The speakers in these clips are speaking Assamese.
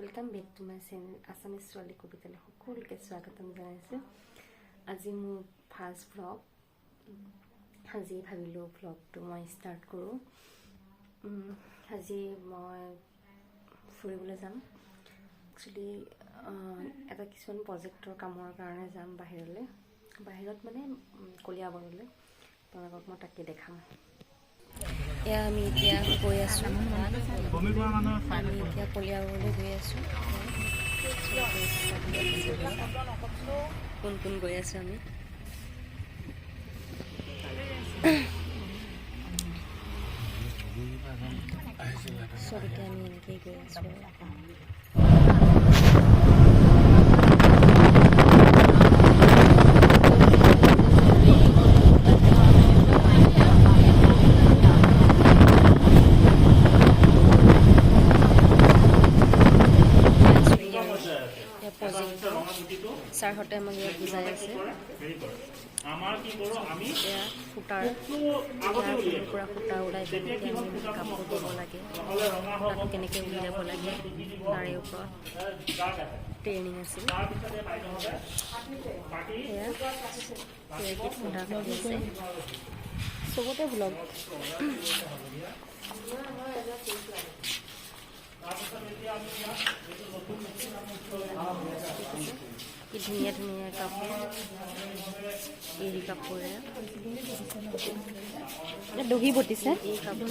Welcome back to my channel Assamese ছোৱালী কবিতালৈ সকলোকে স্বাগতম জনাইছো। আজি মোৰ ফাৰ্ষ্ট ব্লগ। আজি ভাবিলো ব্লগটো মই ষ্টাৰ্ট কৰোঁ। আজি মই ফুৰিবলৈ যাম। একচুৱেলি এটা কিছুমান প্ৰজেক্টৰ কামৰ কাৰণে যাম বাহিৰত মানে কলিয়াবৰলৈ। তোমালোকক মই তাকে দেখাম। আমি এতিয়া গৈ আছো কলিয়াবৰলৈ গৈ আছো। কোন কোন গৈ আছো আমি চবকে আমি এনেকেই গৈ আছো। ছাৰহঁতে আমাক ইয়াত বুজাই আছে সূতাৰ পৰা সূতা ওলাই কেনেকৈ আমি কাপোৰ দিব লাগে, সূতাটো কেনেকৈ উলিয়াব লাগে, তাৰে ওপৰত ট্ৰেইনিং আছিল। সূতা কৰি আছে চবতে ব্লগ। কি ধুনীয়া ধুনীয়া কাপোৰ, এৰী কাপোৰে দহি বটিছে। এই কাপোৰ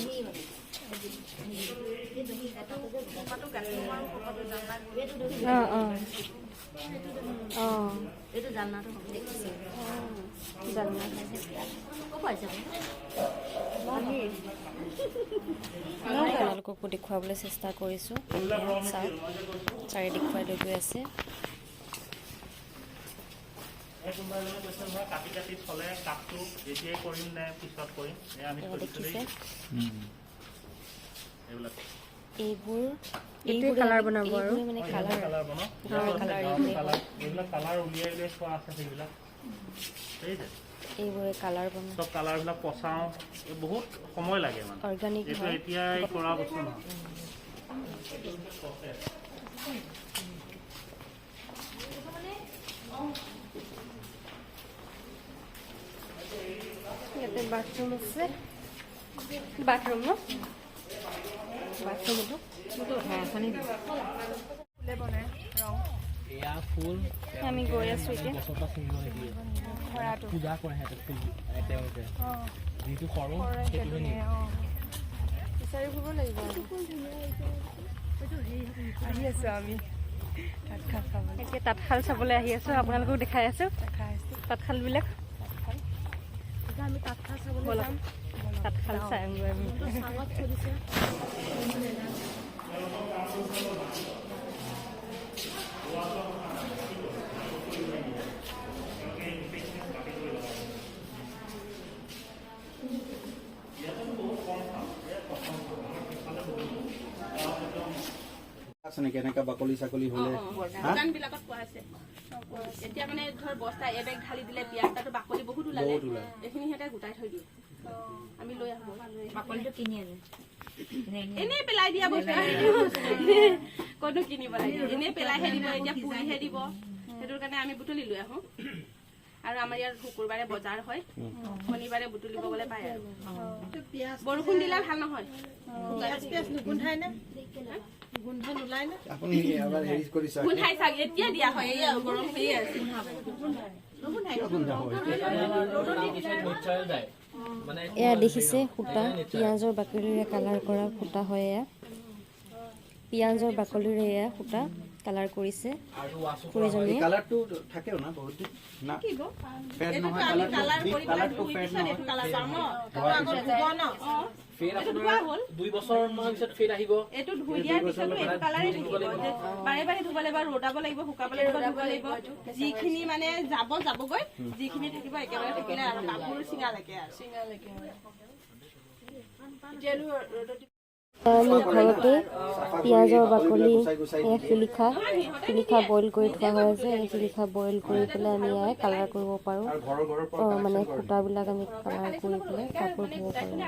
আপোনালোককো দেখুৱাবলৈ চেষ্টা কৰিছোঁ। চাৰে দেখুৱাই লৈ গৈ আছে। এইবোৰ কালাৰ বনাব আৰু মানে এইবোৰে কালাৰ বনাব। সব কালাৰবিলাক পচাওঁ, বহুত সময় লাগে মানে অৰ্গেনিক এতিয়া কৰা বস্তু নহয়। ইয়াতে বাথৰুম আছে। বাথৰুম ন বাথৰুমতো আমি গৈ আছো এতিয়া। পূজা কৰে তেওঁলোকে যিটো সৰু বিচাৰি ফুৰিব লাগিব। আহি আছো আমি তাঁতশাল চাবলৈ। এতিয়া তাঁতশাল চাবলৈ আহি আছো। আপোনালোকক দেখাই আছো তাঁতশালবিলাক। আমি তাঁতশাল চাবলৈ যাম। তাঁতশাল চাই আমি কেনেকা বাকলি চাকলি হলে দোকান বিলাকত পোৱা আছে। এতিয়া মানে ধৰ বস্তা এবেগ ঢালি দিলে পিয়াজ তাতো বাকলি বহুত ওলালে, এইখিনি সিহঁতে গোটাই থৈ দিয়ে। আমি লৈ আহো বাকলিটো কিনি আনে। এনেই পেলাই দিয়া বস্তু ক'তো কিনিব লাগে, এনেই পেলাইহে দিব, এতিয়া পুৰিহে দিব। সেইটোৰ কাৰণে আমি বুটলি লৈ আহো। আৰু আমাৰ ইয়াত শুকুৰবাৰে বজাৰ হয়, শনিবাৰে বুটলিব গলে পায়। আৰু বৰষুণ দিলে ভাল নহয়। এতিয়া দিয়া হয় গৰম হৈয়ে আছে। এয়া দেখিছে সূতা, পিঁয়াজৰ বাকলিৰে কালাৰ কৰা সূতা হয়। এয়া পিঁয়াজৰ বাকলিৰে এয়া সূতা কালাৰ কৰিছে খুৰীজনীয়ে। এইটো ধুই দিয়াৰ পিছতো এইটো কালাৰে থাকিব। বাৰে বাৰে ধুব লাগিব, ৰ'দাব লাগিব, শুকাব লাগিব, ধুব লাগিব। যিখিনি মানে যাবগৈ, যিখিনি থাকিব একেবাৰে থাকিলে আৰু কাপোৰ চিঙালৈকে আৰু ঘৰতে পিঁয়াজৰ বাকলি শিলিখা বইল কৰি থোৱা হৈ আছে। এই শিলিখা বইল কৰি পেলাই আমি ইয়াৰ কালাৰ কৰিব পাৰোঁ। মানে সূতাবিলাক আমি কালাৰ কৰি পেলাই কাপোৰ ধুব পাৰোঁ।